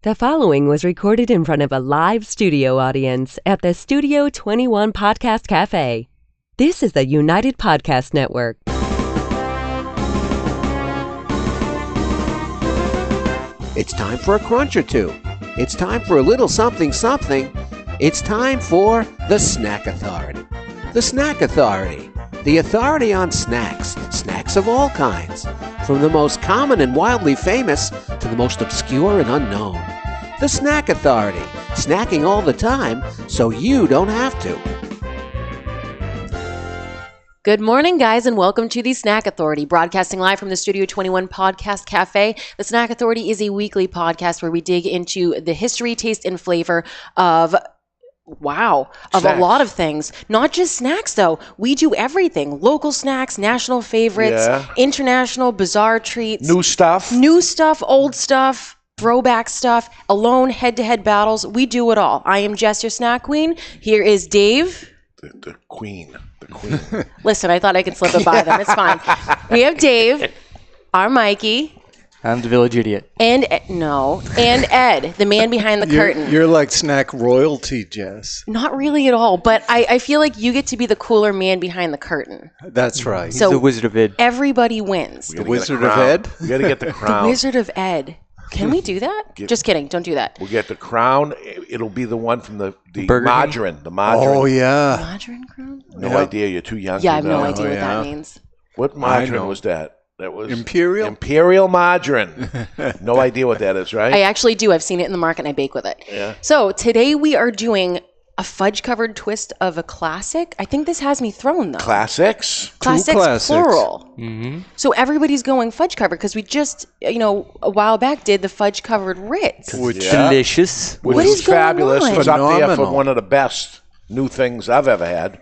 The following was recorded in front of a live studio audience at the Studio 21 Podcast Cafe. This is the United Podcast Network. It's time for a crunch or two. It's time for a little something something. It's time for the Snack Authority. The Snack Authority. The authority on snacks. Snacks of all kinds. From the most common and wildly famous to the most obscure and unknown. The Snack Authority. Snacking all the time so you don't have to. Good morning, guys, and welcome to the Snack Authority, broadcasting live from the Studio 21 Podcast Cafe. The Snack Authority is a weekly podcast where we dig into the history, taste, and flavor of snacks. A lot of things. Not just snacks, though. We do everything. Local snacks, national favorites, international, bizarre treats. New stuff, old stuff. Throwback stuff, alone, head-to-head battles. We do it all. I am Jess, your snack queen. Here is Dave. The queen. Listen, I thought I could slip it by them. It's fine. We have Dave, our Mikey. I'm the village idiot. And Ed, the man behind the curtain. You're like snack royalty, Jess. Not really at all, but I feel like you get to be the cooler man behind the curtain. That's right. He's the Wizard of Ed. Everybody wins. The Wizard of Ed? We got to get the crown. The Wizard of Ed. Can we do that? Just kidding. Don't do that. We'll get the crown. It'll be the one from the margarine. The margarine. Oh, yeah. Margarine crown? No idea. You're too young. Yeah, I have no idea what that means. What margarine was that? That was Imperial margarine. No idea what that is, right? I actually do. I've seen it in the market and I bake with it. Yeah. So today we are doing a fudge-covered twist of a classic. I think this has me thrown, though. Classics? Classics, plural. Mm-hmm. So everybody's going fudge-covered because we just, a while back did the fudge-covered Ritz. Delicious. Which is fabulous. It's up there for one of the best new things I've ever had.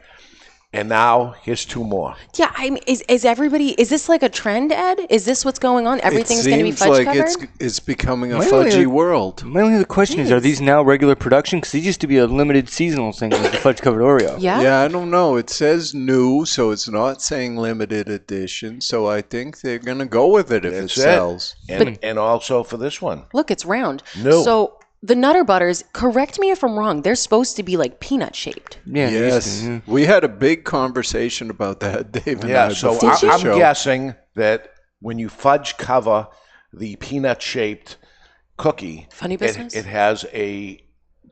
And now, here's two more. Yeah, I mean, is this like a trend, Ed? Is this what's going on? Everything's going to be fudge-covered? It seems like it's becoming a fudgy world. My only other question is, are these now regular production? Because these used to be a limited seasonal thing, like the fudge-covered Oreo. Yeah? Yeah, I don't know. It says new, so it's not saying limited edition. So I think they're going to go with it if it sells. And also for this one. Look, it's round. No. So the Nutter Butters, correct me if I'm wrong, they're supposed to be like peanut shaped. Yeah. Yes. We had a big conversation about that, Dave and I. So I'm guessing that when you fudge cover the peanut shaped cookie, funny business, it has a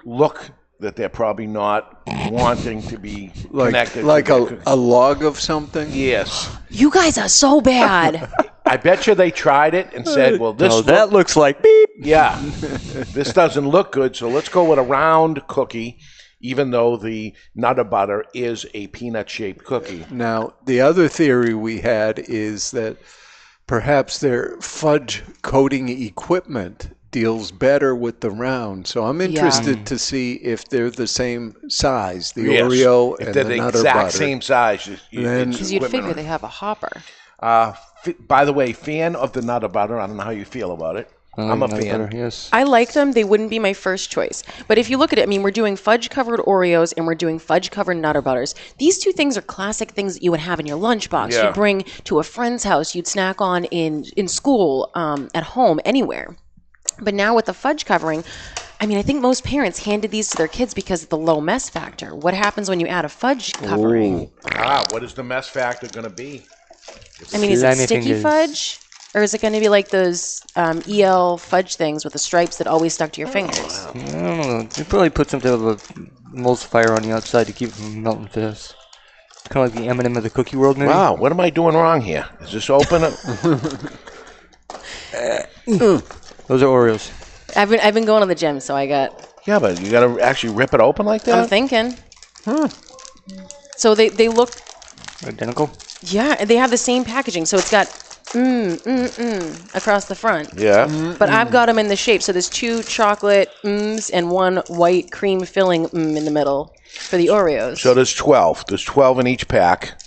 look that they're probably not wanting to be connected. Like a log of something? Yes. You guys are so bad. I bet you they tried it and said, well, that looks like beep. Yeah, this doesn't look good, so let's go with a round cookie, even though the Nutter Butter is a peanut-shaped cookie. Now, the other theory we had is that perhaps their fudge coating equipment deals better with the round. So I'm interested to see if they're the same size, the Oreo and the Nutter Butter. If they're the exact same size. Because you'd figure they have a hopper. By the way, fan of the Nutter Butter. I don't know how you feel about it. I'm a fan. Butter, yes. I like them. They wouldn't be my first choice. But if you look at it, I mean, we're doing fudge-covered Oreos and we're doing fudge-covered Nutter Butters. These two things are classic things that you would have in your lunchbox. Yeah. You'd bring to a friend's house. You'd snack on in school, at home, anywhere. But now with the fudge covering, I mean, I think most parents handed these to their kids because of the low mess factor. What happens when you add a fudge covering? What is the mess factor going to be? I mean, is it sticky fudge? Or is it going to be like those EL fudge things with the stripes that always stuck to your fingers? I don't know. You probably put some type of a emulsifier on the outside to keep it from melting fast. Kind of like the M&M of the cookie world, maybe? Wow, what am I doing wrong here? Is this open? Those are Oreos. I've been going to the gym, so I got... Yeah, but you got to actually rip it open like that? I'm thinking. So they look... Identical? Yeah, and they have the same packaging, so it's got across the front. Yeah. But I've got them in the shape, so there's two chocolate and one white cream filling in the middle for the Oreos. So there's 12. There's 12 in each pack.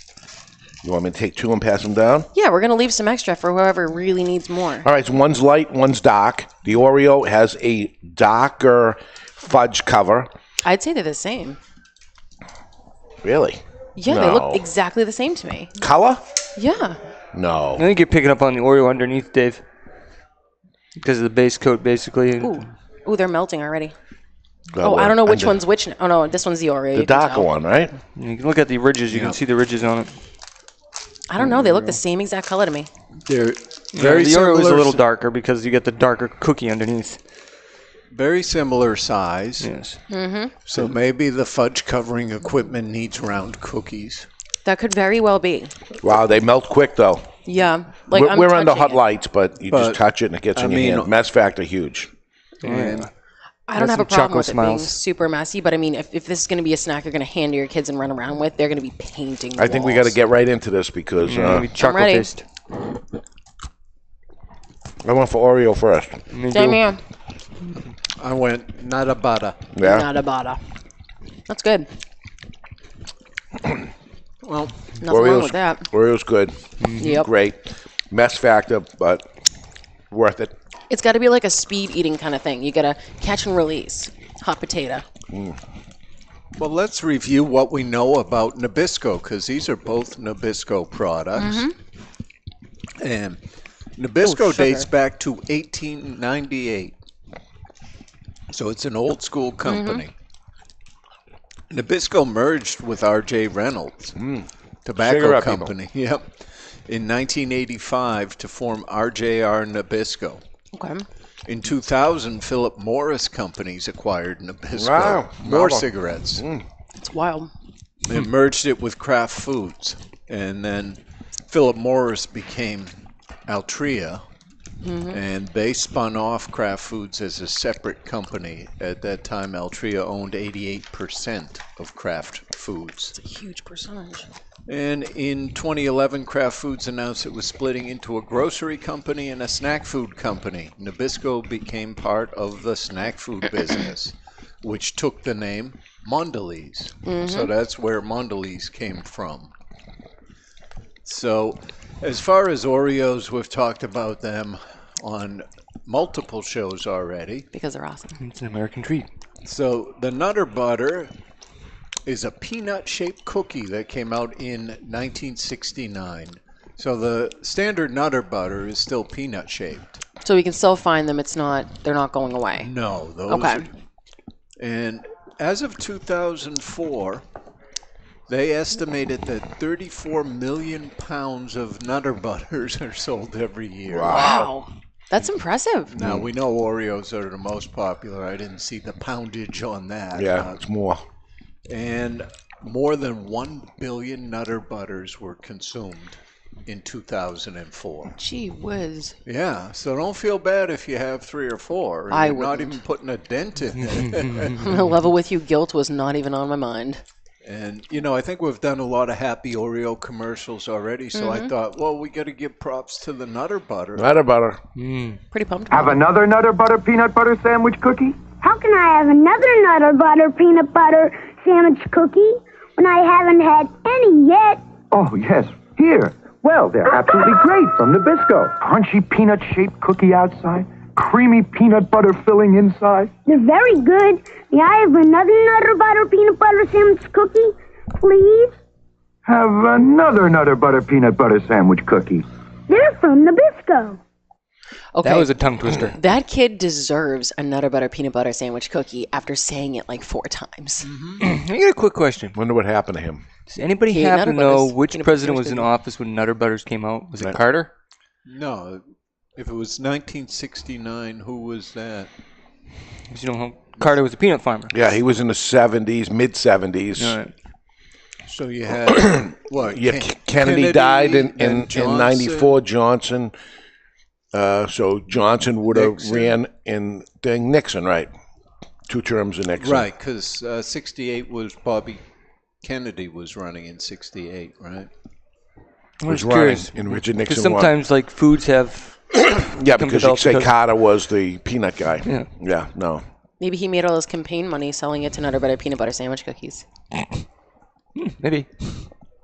You want me to take two and pass them down? Yeah, we're going to leave some extra for whoever really needs more. All right, so one's light, one's dark. The Oreo has a darker fudge cover. I'd say they're the same. Really? Yeah, No. they look exactly the same to me. Color? Yeah. No. I think you're picking up on the Oreo underneath, Dave. Because of the base coat, basically. Ooh. Oh, they're melting already. Oh, I don't know which one's which. Oh, no, this one's the Oreo. The you can darker tell. one, right? You can look at the ridges. You can see the ridges on it. I don't know. They look the same exact color to me. They're very the similar. Oreo is a little darker because you get the darker cookie underneath. Very similar size. Yes. So maybe the fudge covering equipment needs round cookies. That could very well be. Wow, they melt quick, though. Yeah. Like We're under touching hot it. lights, but you just touch it and it gets in your hand. Mess factor huge. And I don't have a some problem chocolate with it being smiles. super messy, but I mean, if this is going to be a snack you're going to hand to your kids and run around with, they're going to be painting the I think we got to get right into this because Maybe chocolate ready. taste. I went for Oreo first. Same here. I went nada bada. Yeah. Nada bada. That's good. Well, Nothing wrong with that. Oreo's good. Yep. Great. Mess factor, but worth it. It's got to be like a speed eating kind of thing. You got to catch and release. Hot potato. well, let's review what we know about Nabisco, because these are both Nabisco products. And Nabisco sugar. dates back to 1898. So it's an old school company. Nabisco merged with R.J. Reynolds Tobacco Cigarette Company. Yep. In 1985 to form RJR Nabisco. Okay. In 2000, Philip Morris Companies acquired Nabisco. Wow. More Novel. cigarettes. It's wild. They merged it with Kraft Foods. And then Philip Morris became Altria. And they spun off Kraft Foods as a separate company. At that time, Altria owned 88% of Kraft Foods. It's a huge percentage. And in 2011, Kraft Foods announced it was splitting into a grocery company and a snack food company. Nabisco became part of the snack food business, which took the name Mondelez. So that's where Mondelez came from. So as far as Oreos, we've talked about them on multiple shows already. Because they're awesome. It's an American treat. So the Nutter Butter is a peanut-shaped cookie that came out in 1969. So the standard Nutter Butter is still peanut-shaped. So we can still find them. They're not going away. No, those Okay. are, and as of 2004, they estimated that 34 million pounds of Nutter Butters are sold every year. Wow. That's impressive. Now, we know Oreos are the most popular. I didn't see the poundage on that. Yeah, it's more. And more than 1 billion Nutter Butters were consumed in 2004. Gee whiz. Yeah, so don't feel bad if you have 3 or 4. I You're not wouldn't. even putting a dent in it. I'm going to level with you. Guilt was not even on my mind. And, you know, I think we've done a lot of Happy Oreo commercials already, so I thought, well, we got to give props to the Nutter Butter. Nutter butter. Pretty pumped. Have another Nutter Butter peanut butter sandwich cookie? How can I have another Nutter Butter peanut butter sandwich cookie when I haven't had any yet? Oh, yes. Here. Well, they're absolutely great from Nabisco. Crunchy peanut-shaped cookie outside, creamy peanut butter filling inside. They're very good. May I have another Nutter Butter peanut butter sandwich cookie, please? Have another Nutter Butter peanut butter sandwich cookie. They're from Nabisco. Okay. That was a tongue twister. That kid deserves a Nutter Butter peanut butter sandwich cookie after saying it like 4 times. I got a quick question. Wonder what happened to him. Does anybody He ate happen to Nutter know Butters. which Peanut president Butters was in cookie. office when Nutter Butters came out? Was it Right. Carter? No, if it was 1969, who was that? 'Cause you know, Carter was a peanut farmer. Yeah, he was in the 70s, mid-70s. All right. So you had, what? Yeah, Kennedy died in then Johnson. 94, Johnson. So Johnson would have Nixon. ran in Nixon, right? 2 terms of Nixon. Right, because 68 was Bobby Kennedy was running in 68, right? I'm Was just running, curious. and Richard Because Nixon won. sometimes, like, foods have... Yeah, because you develop say because- Carter was the peanut guy. Yeah. Yeah, no. Maybe he made all his campaign money selling it to Nutter Butter peanut butter sandwich cookies. Maybe.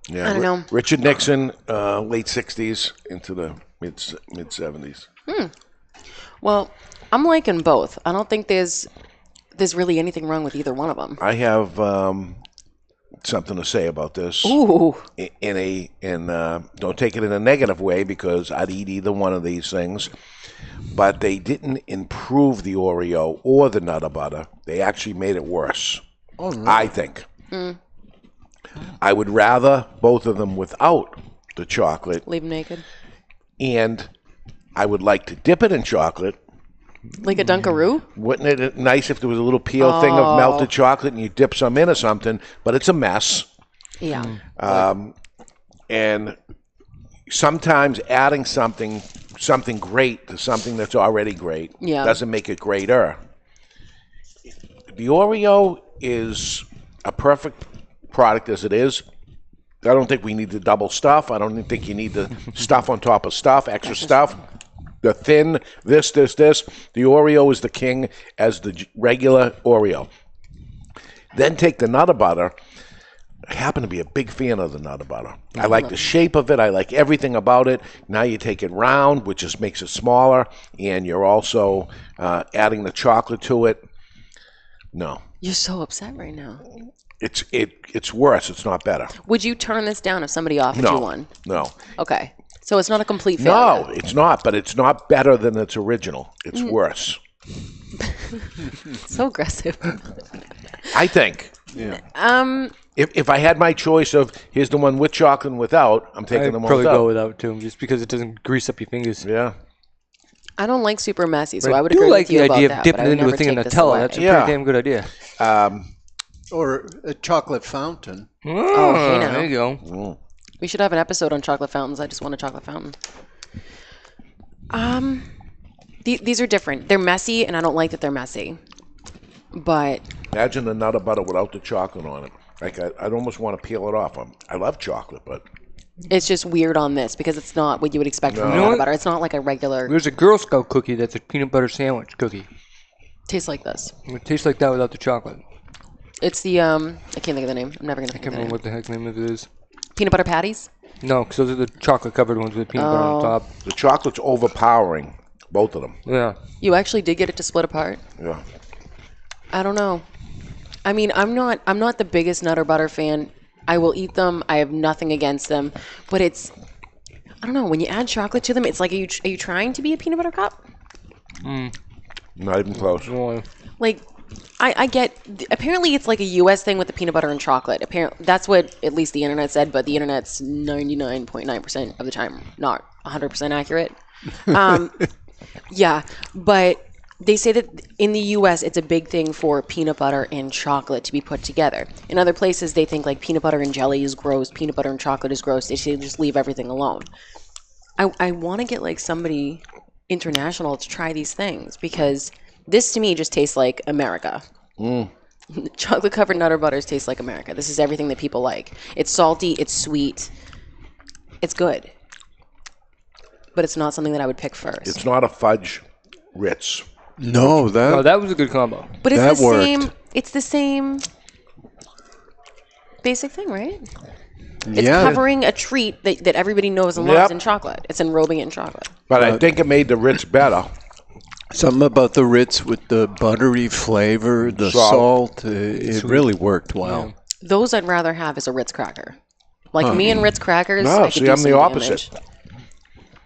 Yeah, I don't know. Richard Nixon, late 60s into the mid 70s. Well, I'm liking both. I don't think there's really anything wrong with either one of them. I have something to say about this. Ooh. Don't take it in a negative way because I'd eat either one of these things. But they didn't improve the Oreo or the Nutter Butter. They actually made it worse. Oh, no. I think. I would rather both of them without the chocolate. Leave them naked. And I would like to dip it in chocolate. Like a Dunkaroo? Wouldn't it nice if there was a little peel thing of melted chocolate and you dip some in or something? But it's a mess. Yeah. And sometimes adding something great to something that's already great doesn't make it greater. The Oreo is a perfect product as it is. I don't think we need the double stuff. I don't think you need the stuff on top of stuff, extra stuff. The thin, this. The Oreo is the king as the regular Oreo. Then take the Nutter Butter. I happen to be a big fan of the Nutter Butter. I like the shape of it. I like everything about it. Now you take it round, which just makes it smaller, and you're also adding the chocolate to it. No. You're so upset right now. It's worse. It's not better. Would you turn this down if somebody offered you one? No. Okay. So it's not a complete failure. No, it's not, but it's not better than its original. It's worse. So aggressive. I think. Yeah. If I had my choice of here's the one with chocolate and without, I'm taking them all probably without. go without too, just because it doesn't grease up your fingers. Yeah. I don't like super messy, so But I would do agree like with you the about idea that, of dipping but I it would into a never thing of take this Nutella. away. That's a Yeah. pretty damn good idea. Or a chocolate fountain. Oh, hey now. There you go. We should have an episode on chocolate fountains. I just want a chocolate fountain. These are different. They're messy, and I don't like that they're messy. But Imagine the Nutter Butter without the chocolate on it. Like I'd almost want to peel it off. I love chocolate, but it's just weird on this because it's not what you would expect from You know Nutter what? Butter. It's not like a regular. There's a Girl Scout cookie that's a peanut butter sandwich cookie. Tastes like this. It tastes like that without the chocolate. It's the I can't think of the name. I'm never gonna I think can't of the remember name. what the heck the name of it is. Peanut butter patties. No, because those are the chocolate covered ones with peanut butter on top. the chocolate's overpowering. Both of them. Yeah. You actually did get it to split apart. Yeah. I don't know. I mean, I'm not the biggest Nutter Butter fan. I will eat them. I have nothing against them, but it's I don't know. When you add chocolate to them, it's like are you trying to be a peanut butter cup? Not even close. Like I get apparently it's like a US thing with the peanut butter and chocolate. Apparently that's what at least the internet said, but the internet's 99.9% of the time not 100% accurate. Yeah, but they say that in the U.S. it's a big thing for peanut butter and chocolate to be put together. In other places, they think like peanut butter and jelly is gross, peanut butter and chocolate is gross. They say just leave everything alone. I want to get like somebody international to try these things because this to me just tastes like America. Chocolate covered Nutter Butters taste like America. This is everything that people like. It's salty, it's sweet, it's good. But it's not something that I would pick first. It's not a fudge Ritz. No, Oh, that was a good combo. But it's That the worked. same. It's the same basic thing, right? It's yeah. covering a treat that everybody knows and loves Yep. in chocolate. It's enrobing it in chocolate. But I think it made the Ritz better. Something about the Ritz with the buttery flavor, the salt, it really worked well. Those I'd rather have as a Ritz cracker. Like me and Ritz crackers. No, I could see, do I'm some the opposite.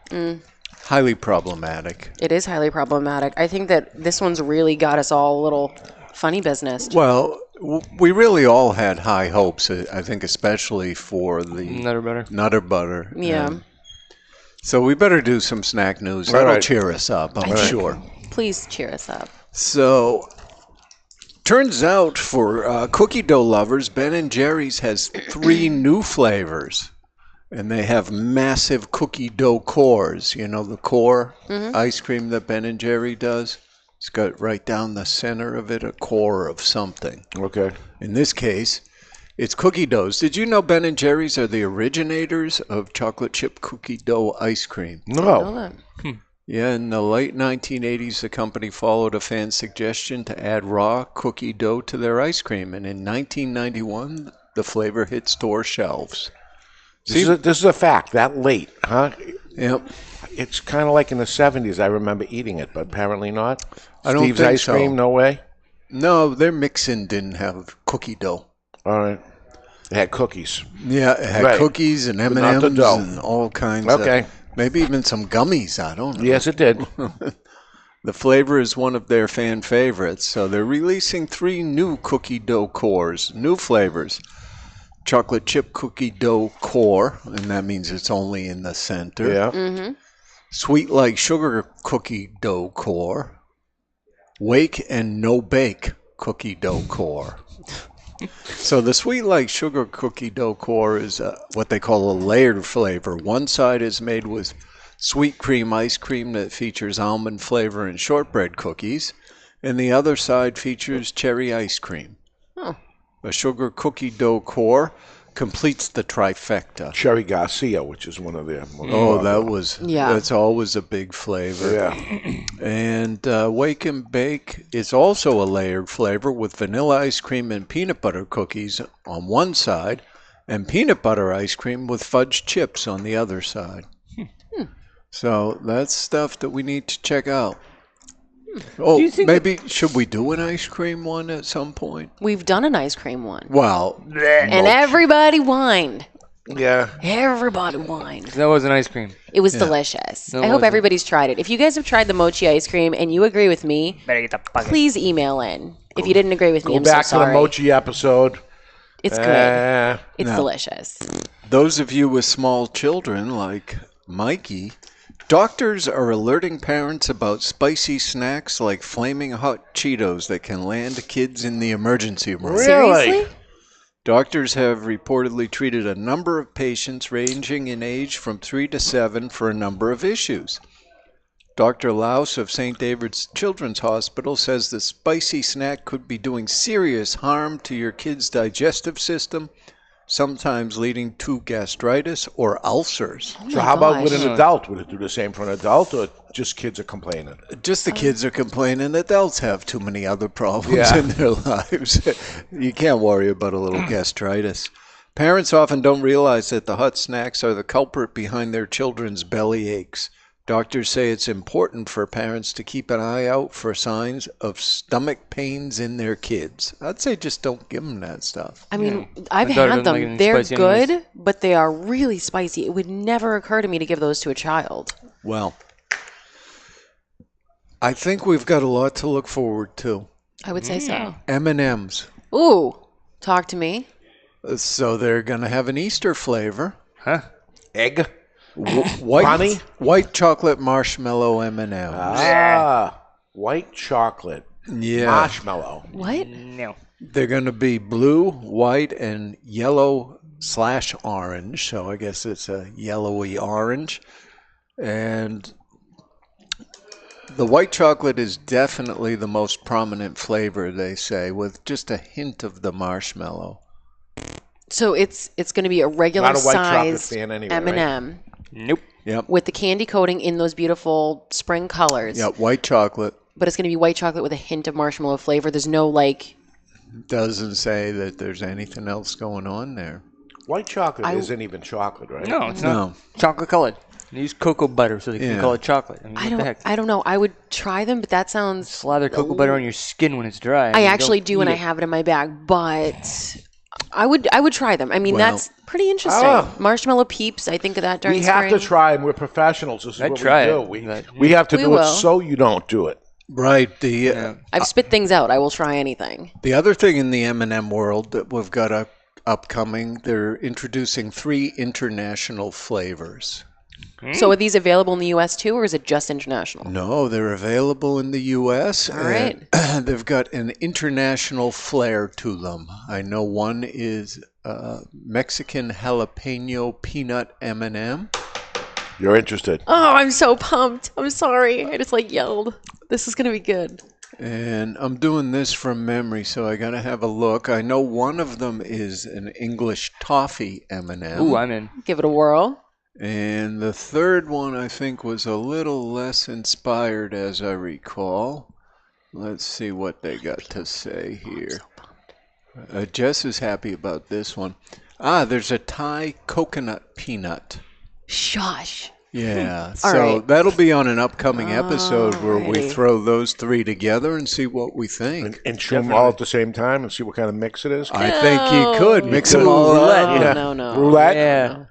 damage. Highly problematic. It is highly problematic. I think that this one's really got us all a little funny business. Well, we really all had high hopes, I think especially for the Nutter butter. Yeah. So we better do some snack news. All That'll right. cheer us up, I'm sure. Please cheer us up. So, turns out for cookie dough lovers, Ben & Jerry's has 3 new flavors. And they have massive cookie dough cores. You know, the core ice cream that Ben & Jerry does? It's got right down the center of it a core of something. Okay. In this case, it's cookie doughs. Did you know Ben & Jerry's are the originators of chocolate chip cookie dough ice cream? No. Yeah, in the late 1980s, the company followed a fan's suggestion to add raw cookie dough to their ice cream. And in 1991, the flavor hit store shelves. This is a fact. That late, huh? Yep. It's kind of like in the 70s. I remember eating it, but apparently not. I don't Steve's think ice cream, so. no way. No, their mix-in didn't have cookie dough. All right. It had cookies. Yeah, it had cookies and M&Ms and all kinds of... Maybe even some gummies, I don't know. Yes, it did. The flavor is one of their fan favorites, so they're releasing 3 new cookie dough cores, new flavors. Chocolate chip cookie dough core, and that means it's only in the center. Yeah. Mm-hmm. Sweet like sugar cookie dough core. Wake and no bake cookie dough core. So the sweet like sugar cookie dough core is what they call a layered flavor. One side is made with sweet cream ice cream that features almond flavor and shortbread cookies, and the other side features cherry ice cream. Oh. A sugar cookie dough core completes the trifecta. Cherry Garcia, which is one of their... That's always a big flavor. Yeah. And Wake and Bake is also a layered flavor with vanilla ice cream and peanut butter cookies on one side, and peanut butter ice cream with fudge chips on the other side. So that's stuff that we need to check out. Oh, maybe should we do an ice cream one at some point? We've done an ice cream one. Well, and everybody whined. Yeah. Everybody whined. That wasn't ice cream. It was delicious. I hope everybody's tried it. If you guys have tried the mochi ice cream and you agree with me, please email in. If you didn't agree with me, I'm so sorry. Go back to the mochi episode. It's good. It's delicious. Those of you with small children like Mikey, doctors are alerting parents about spicy snacks like flaming hot Cheetos that can land kids in the emergency room. Really? Seriously? Doctors have reportedly treated a number of patients ranging in age from 3 to 7 for a number of issues. Dr. Laus of St. David's Children's Hospital says the spicy snack could be doing serious harm to your kid's digestive system, sometimes leading to gastritis or ulcers. So how about with an adult? Would it do the same for an adult, or just kids are complaining? Just the kids are complaining. Adults have too many other problems in their lives. You can't worry about a little gastritis. Parents often don't realize that the hot snacks are the culprit behind their children's belly aches. Doctors say it's important for parents to keep an eye out for signs of stomach pains in their kids. I'd say just don't give them that stuff. I mean, I've had them. They're good, but they are really spicy. It would never occur to me to give those to a child. Well, I think we've got a lot to look forward to. I would say so. M&Ms. Ooh, talk to me. So they're going to have an Easter flavor. Huh? Egg? White chocolate marshmallow M&Ms. White chocolate marshmallow. What? No. They're going to be blue, white, and yellow/orange. So I guess it's a yellowy orange. And the white chocolate is definitely the most prominent flavor, they say, with just a hint of the marshmallow. So it's going to be a regular size anyway, M&M. Right? Nope. Yep. With the candy coating in those beautiful spring colors. Yeah, white chocolate. But it's going to be white chocolate with a hint of marshmallow flavor. There's no Doesn't say that there's anything else going on there. White chocolate isn't even chocolate, right? No, it's not. Chocolate colored. They use cocoa butter so they can call it chocolate. I mean, what the heck? I don't know. I would try them, but that sounds... Slather cocoa butter on your skin when it's dry. I actually do when I have it in my bag, but... I would try them. I mean, that's pretty interesting. Marshmallow Peeps, I think of that during spring. We have to try them. We're professionals. This is what we do. We have to do it so you don't do it. Right. I've spit things out. I will try anything. The other thing in the M&M world that we've got upcoming, they're introducing 3 international flavors. So are these available in the U.S. too, or is it just international? No, they're available in the U.S. All right. They've got an international flair to them. I know one is Mexican jalapeno peanut M&M. You're interested. Oh, I'm so pumped. I'm sorry. I just yelled. This is going to be good. And I'm doing this from memory, so I got to have a look. I know one of them is an English toffee M&M. Ooh, I'm in. Give it a whirl. And the third one, I think, was a little less inspired, as I recall. Let's see what they got to say here. Jess is happy about this one. There's a Thai coconut peanut. Shush. Yeah, All so right. that'll be on an upcoming episode where we throw those three together and see what we think. And chew them all at the same time and see what kind of mix it is. I think you could mix them all up. No. Roulette? Yeah.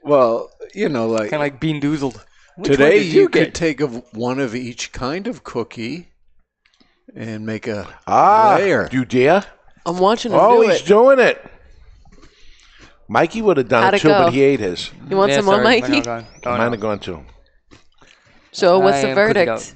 Well, you know, like Kind of like Bean Doozled. today you could take one of each kind of cookie and make a layer. Do you dare? I'm watching him Oh, do he's it. doing it. Mikey would have done How'd it it too, go? but he ate his. You want some more, Mikey? Mine are gone too. So what's I the am cooking verdict? out.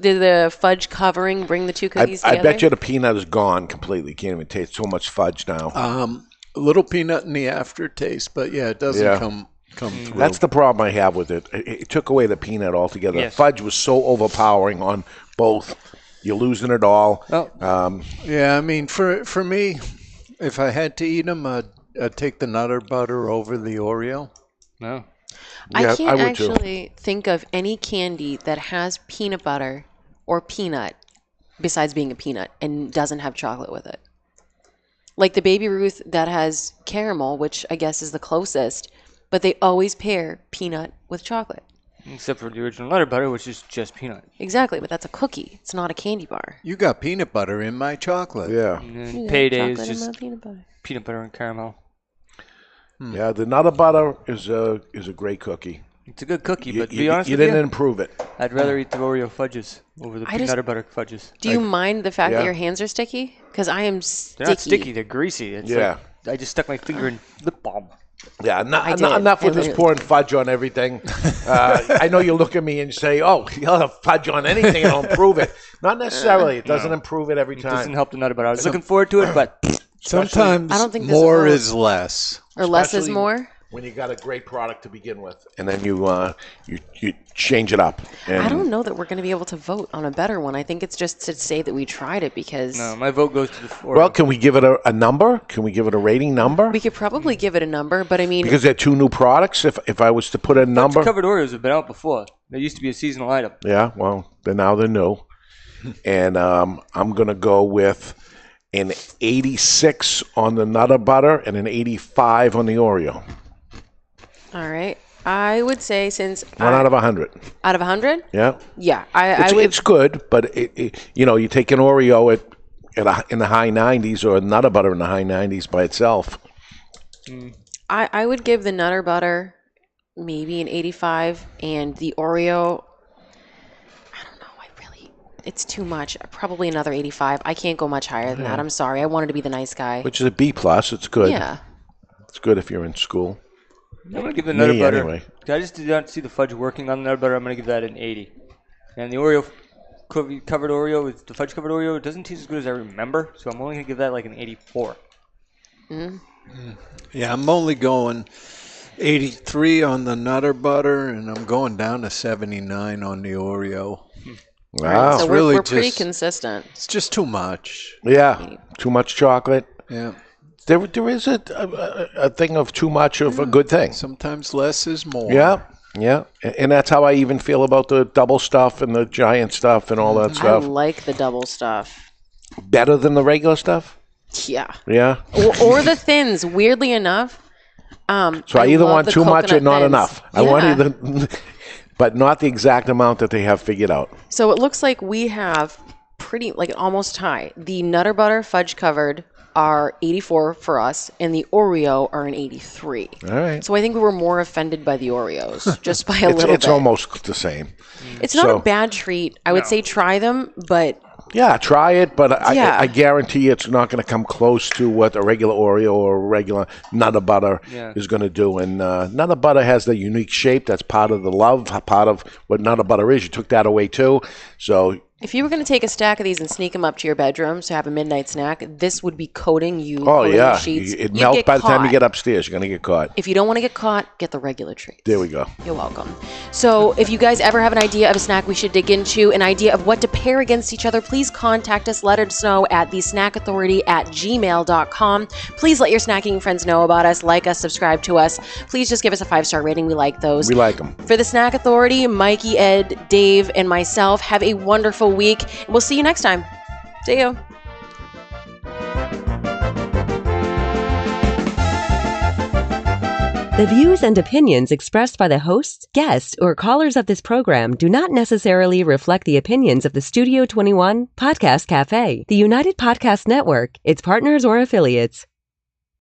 Did the fudge covering bring the two cookies I together? bet you the peanut is gone completely. Can't even taste so much fudge now. A little peanut in the aftertaste, but yeah, it doesn't come through. That's the problem I have with it. It took away the peanut altogether. Yes. Fudge was so overpowering on both. You're losing it all. Oh. Yeah, I mean, for me, if I had to eat them, I'd take the Nutter Butter over the Oreo. No. Yeah, I can't would too. actually think of any candy that has peanut butter or peanut besides being a peanut and doesn't have chocolate with it. Like the Baby Ruth that has caramel, which I guess is the closest, but they always pair peanut with chocolate. Except for the original Nutter Butter, which is just peanut. Exactly, but that's a cookie. It's not a candy bar. You got peanut butter in my chocolate. Yeah. And then Yeah, Payday is chocolate and just my peanut butter. peanut butter and caramel. Yeah, the Nutter Butter is a great cookie. It's a good cookie, You, but to be honest you with didn't you, improve it. I'd rather eat the Oreo fudges over the peanut butter fudges. Do you mind the fact yeah. that your hands are sticky? Because I am sticky. They're not sticky, they're greasy. It's Yeah. like I just stuck my finger in lip balm. Yeah, did. enough with I this literally- pouring fudge on everything. I know you look at me and say, "Oh, you'll have fudge on anything and it'll improve it." Not necessarily. It doesn't improve it every It time. doesn't help the Nutter Butter. I was looking forward to it, but Sometimes I don't think there's a more vote. is less. Or less is Especially more? when you got a great product to begin with, and then you change it up. And I don't know that we're going to be able to vote on a better one. I think it's just to say that we tried it because no, my vote goes to the Oreo. Well, can we give it a number? Can we give it a rating number? we could probably give it a number, but I mean, Because they're two new products. If I was to put a number, Covered Oreos have been out before. They used to be a seasonal item. yeah, well, now they're new, and I'm gonna go with an 86 on the Nutter Butter and an 85 on the Oreo. all right. I would say since One out of 100. out of 100, Yeah, yeah, I would. it's good, but you take an Oreo in the high 90s or a Nutter Butter in the high 90s by itself. I would give the Nutter Butter maybe an 85, and the Oreo. I don't know. It's too much. Probably another 85. I can't go much higher than that. I'm sorry. I wanted to be the nice guy. Which is a B plus. It's good. Yeah. It's good if you're in school. I'm going to give the Nutter Me, Butter. anyway. I just did not see the fudge working on the Nutter Butter. I'm going to give that an 80. And the Oreo covered Oreo, the fudge covered Oreo, it doesn't taste as good as I remember. So I'm only going to give that like an 84. Yeah, I'm only going 83 on the Nutter Butter, and I'm going down to 79 on the Oreo. Wow. So really we're pretty just- consistent. It's just too much. Yeah. Too much chocolate. Yeah. There is a thing of too much of a good thing. Sometimes less is more. Yeah. Yeah. And that's how I even feel about the double stuff and the giant stuff and all that I stuff. like the double stuff. Better than the regular stuff? Yeah. Yeah. Or the thins. Weirdly enough. So I either love want the too much or coconut not thins. enough. I want Yeah. either, but not the exact amount that they have figured out. So it looks like we have pretty, like almost high. The Nutter Butter fudge covered are 84 for us, and the Oreo are an 83. All right. So I think we were more offended by the Oreos, just by a little It's bit. almost the same. It's not so- a bad treat. I would say try them, but Yeah, try it, but Yeah. I guarantee it's not going to come close to what a regular Oreo or a regular Nutter Butter is going to do. And Nutter Butter has the unique shape. That's part of the love, part of what Nutter Butter is. You took that away too. So if you were going to take a stack of these and sneak them up to your bedroom to have a midnight snack, this would be coating you. oh coating yeah, the sheets. it You'd melts get by the time you caught. get upstairs. You're going to get caught. If you don't want to get caught, get the regular treats. There we go. You're welcome. So if you guys ever have an idea of a snack we should dig into, an idea of what to pair against each other, please contact us. Let us know at thesnackauthority@gmail.com. Please let your snacking friends know about us. Like us, subscribe to us. Please just give us a 5-star rating. We like those. We like them. For the Snack Authority, Mikey, Ed, Dave, and myself, have a wonderful week. We'll see you next time. See you. The views and opinions expressed by the hosts, guests, or callers of this program do not necessarily reflect the opinions of the Studio 21 Podcast Cafe, the United Podcast Network, its partners, or affiliates.